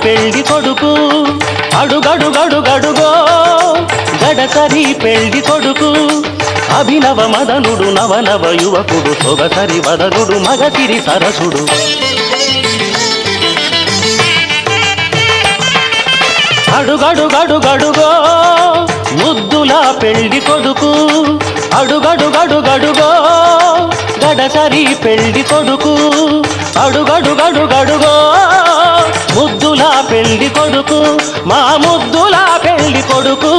పెళ్లి కొడుకు అడుగడుగడుగడుగో గడసరి పెళ్లి కొడుకు అభినవ మదనుడు నవనవ యువకుడు సొగసరి వదనుడు మగసిరి సరసుడు అడుగడుగడుగడుగో ముద్దుల పెళ్లి కొడుకు అడుగడుగడుగడుగో గడసరి పెళ్లి కొడుకు అడుగడుగడుగడుగో ముద్దుల పెళ్లి కొడుకు మా ముద్దుల పెళ్లి కొడుకు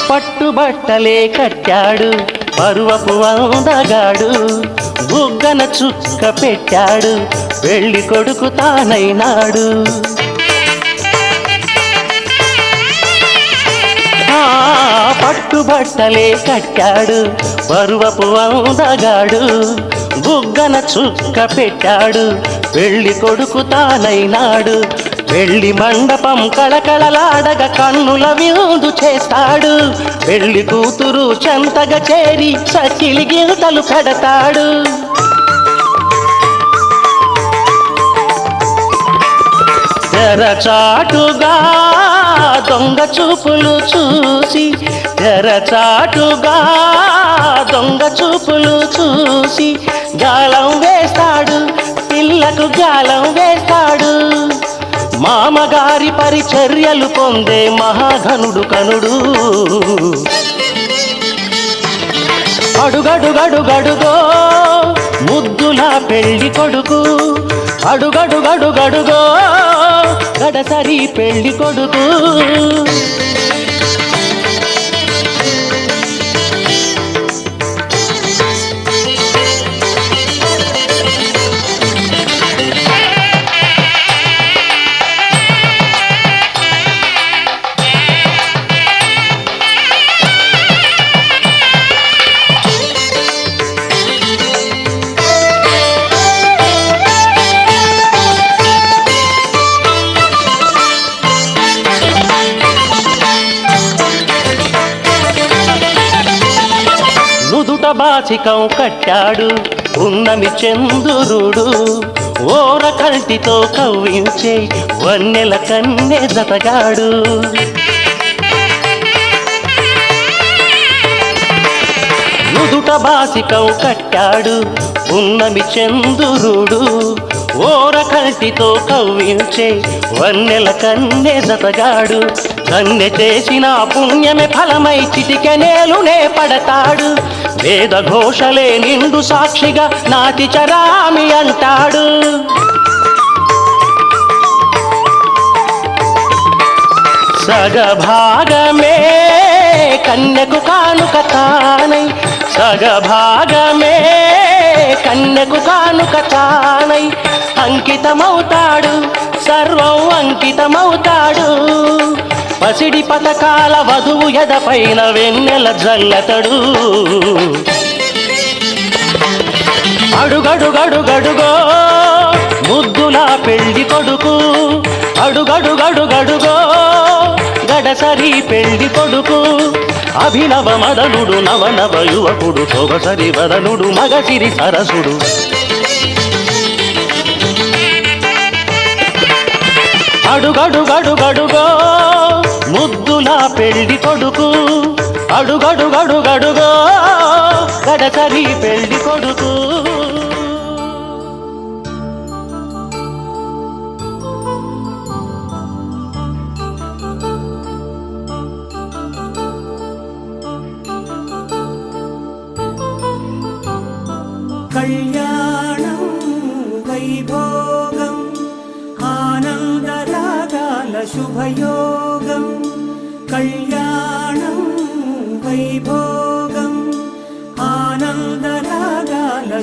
పట్టుబట్టలే కట్టాడు పరువపు అందగాడు బుగ్గన చుక్క పెట్టాడు పెళ్లి కొడుకు తానైనాడు పట్టుబట్టలే కట్టాడు పరువపు అందగాడు బుగ్గన చుక్క పెట్టాడు పెళ్లి కొడుకు తానైనాడు పెళ్లి మండపం కళకళలాడగా కన్నుల విందు చేస్తాడు పెళ్లి కూతురు చెంతగా చేరి సకిలి గింతలు పెడతాడు తెరచాటుగా దొంగ చూపులు చూసి తెరచాటుగా దొంగ చూపులు చూసి గాలం వేస్తాడు పిల్లకు గాలం వేస్తాడు మామగారి పరిచర్యలు పొందే మహాఘనుడు కనుడు అడుగడుగడుగడుగో ముద్దుల పెళ్లి కొడుకు అడుగడుగడుగడుగో గడసరి పెళ్లి కొడుకు బాచికం కట్టాడు ఉన్నమి చంద్రుడు ఓర కంటితో కవ్వించే వన్నెల కన్నె జతగాడు నుదుట బాచికం కట్టాడు ఉన్నమి చంద్రుడు ఓర కంటితో కవ్వించే వన్నెల కన్నె జతగాడు కన్నె చేసిన పుణ్యమే ఫలమై చిటికెనేలునే పడతాడు వేద ఘోషలే నిండు సాక్షిగా నాటి చరామి అంటాడు సగభాగమే కన్యకు కానుక తానై సగభాగమే కన్యకు కానుక తానై అంకితమవుతాడు సర్వం అంకితమవుతాడు పసిడి పథకాల వధువు ఎదపైన వెన్నెల జల్లతడు అడుగడుగడుగడుగో ముద్దుల పెళ్లి కొడుకు అడుగడుగడుగడుగో గడసరి పెళ్లి కొడుకు అభినవ మదనుడు నవనవ యువకుడు సొగసరి వదనుడు మగసిరి సరసుడు అడుగడుగడుగడుగో ముద్దుల పెళ్లి కొడుకు అడుగడుగడుగడుగో గడసరి పెళ్లి కొడుకు కళ్యాణం వైభోగం ఆనందరాగాల శుభయోగం కళ్యాణం వైభోగం ఆనంద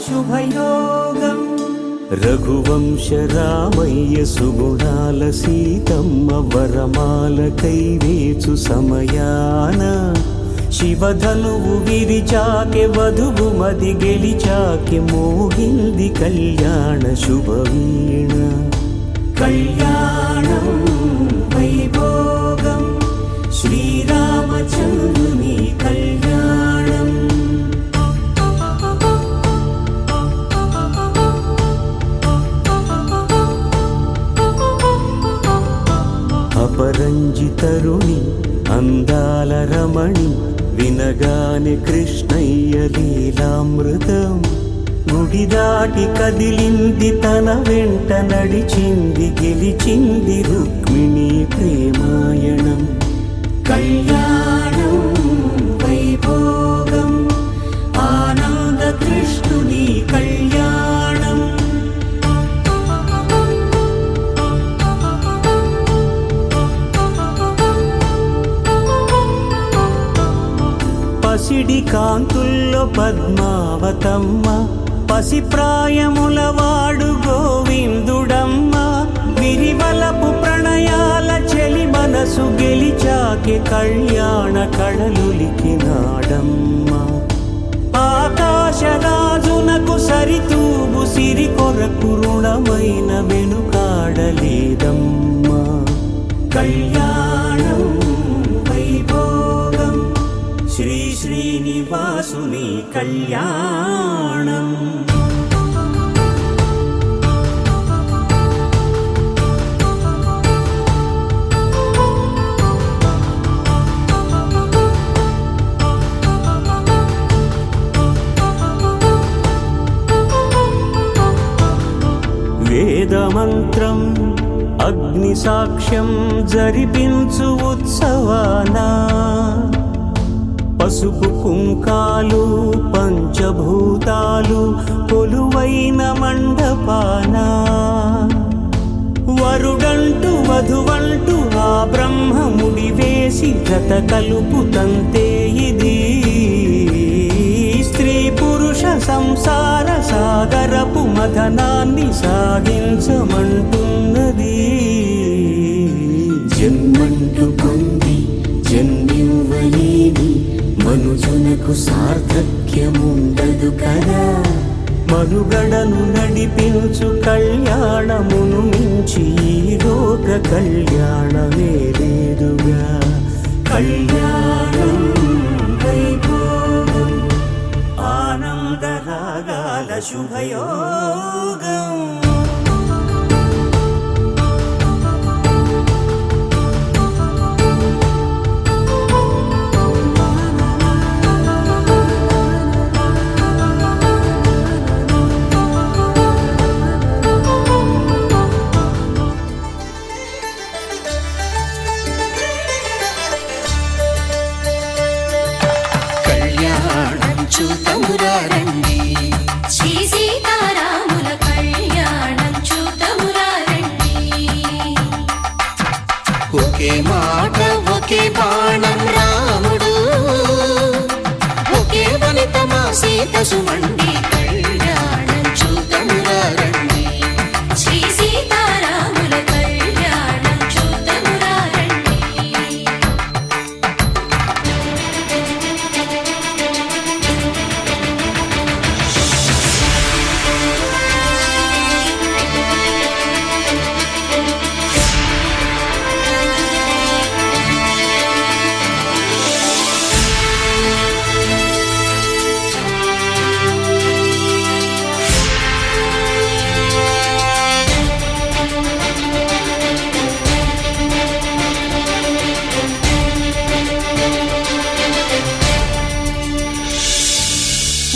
శుభయోగం రఘువంశ రామయ్య సుగుణాల సీతమ్మ వరమాల కైవేచు సమయాన శివధనువు విరిచాకె వధువు మది గెలిచాకె మోగింది కళ్యాణ శుభవీణ కళ్యాణం వైభోగం శ్రీరామచంద్రుని కళ్యాణం అపరంజితరుణి అందాల రమణి వినగానే కృష్ణయ్య లీలామృతం గుడి దాటి కదిలింది తన వెంట నడిచింది గెలిచింది రుక్మిణి ప్రేమాయణం కళ్యాణం వైభోగం ఆనంద కృష్ణుని కళ్యాణం పసిడి కాంతుల్లో పద్మావతమ్మ పసిప్రాయముల వాడు గోవిందుడమ్మ విరివలపు ప్రణయాల చెలి మనసు గెలిచాకే కళ్యాణ కళలులికినాడమ్మ ఆకాశరాజునకు సరితూగు సిరి కొరకు రుణమైన వెనుకాడలేదమ్మా కళ్యాణం వైభోగం శ్రీ శ్రీనివాసుని కళ్యాణం వేదమంత్రం అగ్ని సాక్ష్యం జరిపించు ఉత్సవానా పసుపు కుంకాలు పంచభూతాలు కొలువైన మండపాన వరుడంటూ వధువంటూ ఆ బ్రహ్మముడి వేసి జత కలుపుతంతే ఇది స్త్రీ పురుష సంసార సాగరపు మథనాన్ని సాగించమంటున్నది జన్మంటూ పొంది జన్మివ్వలేని మనుజునకు సార్థక్యముండదు కదా మనుగడను నడిపించు కళ్యాణమును మించి ఈ లోక కళ్యాణమే లేదుగా కళ్యాణం వైభోగం ఆనంద రాగాల శుభయోగం చూతమురారండి శ్రీ సీతారాముల కళ్యాణం చూతమురారండి ఒకే మాట ఒకే బాణం రాముడు ఒకే వనిత మా సీత సుమండి కళ్యాణం చూతమురారండి శ్రీ సీతారాముల కళ్యాణం చూతమురారండి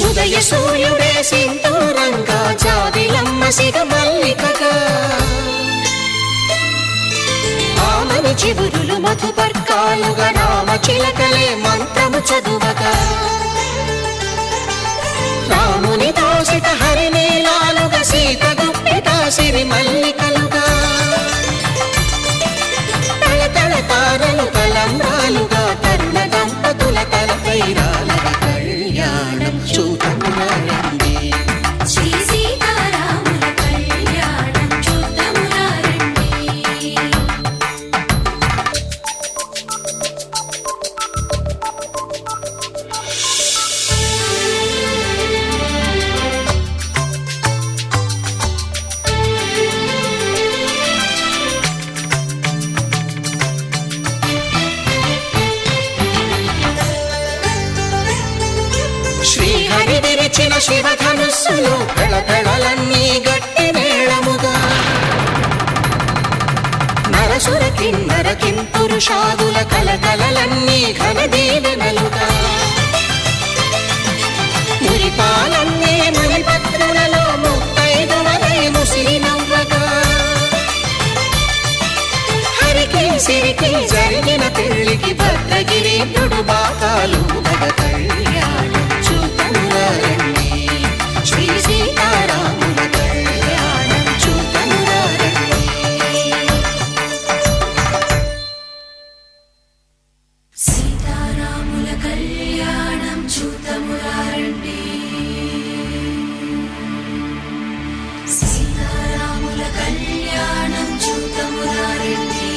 ఉదయ సూర్యుడే సింధూరంగా జాబిలమ్మ సిగ మల్లికగా ఆమని చివురులు మధుపర్కాలుగా రామ చిలకలే మంత్రము చదువగా రాముని దోసిట హరినీలాలుగా సీత గుప్పిట సిరి మల్లికలుగా తళతళ తారలు తలంబ్రాలుగా తరుణ దంపతుల తలపైరాలుగా కళ్యాణం చూతమురారండి శివధనుస్సులు పెళపెళలన్నీ గట్టి మేళముగా నరసుర కిన్నర కింపురుషాదుల కలకలలన్నీ ఘన దీవెనలుగా మురిపాలన్నీ మణిపత్రులలో ముత్తైదువలై ముసిరి నవ్వగా హరికి సిరికి జరిగిన పెళ్లికి భద్రగిరీంద్రుడు బాకాలు భగ కళ్యాణం చూతమురారండి శ్రీ సీతారాముల కళ్యాణం చూతమురారండి సీతారాముల కళ్యాణం చూతమురారండి సీతారాముల కళ్యాణం చూతమురారండి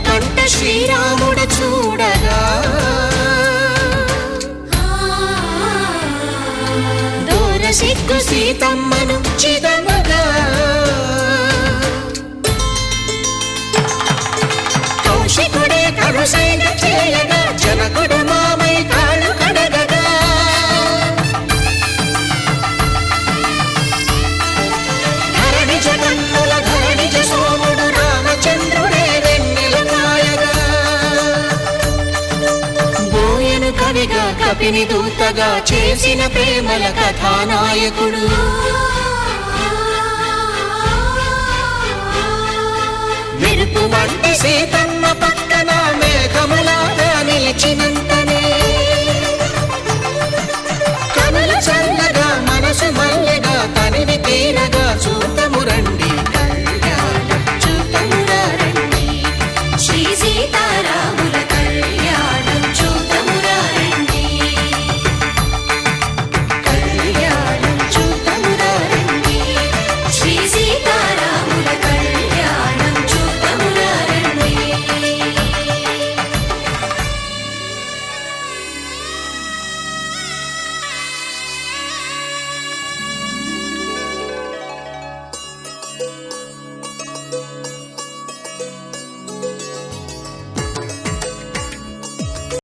కంట శ్రీరాముడు చూడగా దూర సిగ్గు సీతమ్మను చిదమగా కౌశికుడే కరుసైన చేయగా జనకుడు మామై కాళ్ళు కడగగా ధరణి జగన్నుల ధరణిజ సోముడు రామచంద్రుడే కవిగా కపిని దూతగా చేసిన ప్రేమల కథానాయకుడు మెరుపు వంటి సీతమ్మ పక్కన మేఘములాగా నిలిచినంతనే కనుల చల్లగా మనసు మల్లెగా తనివి తీరగా చూ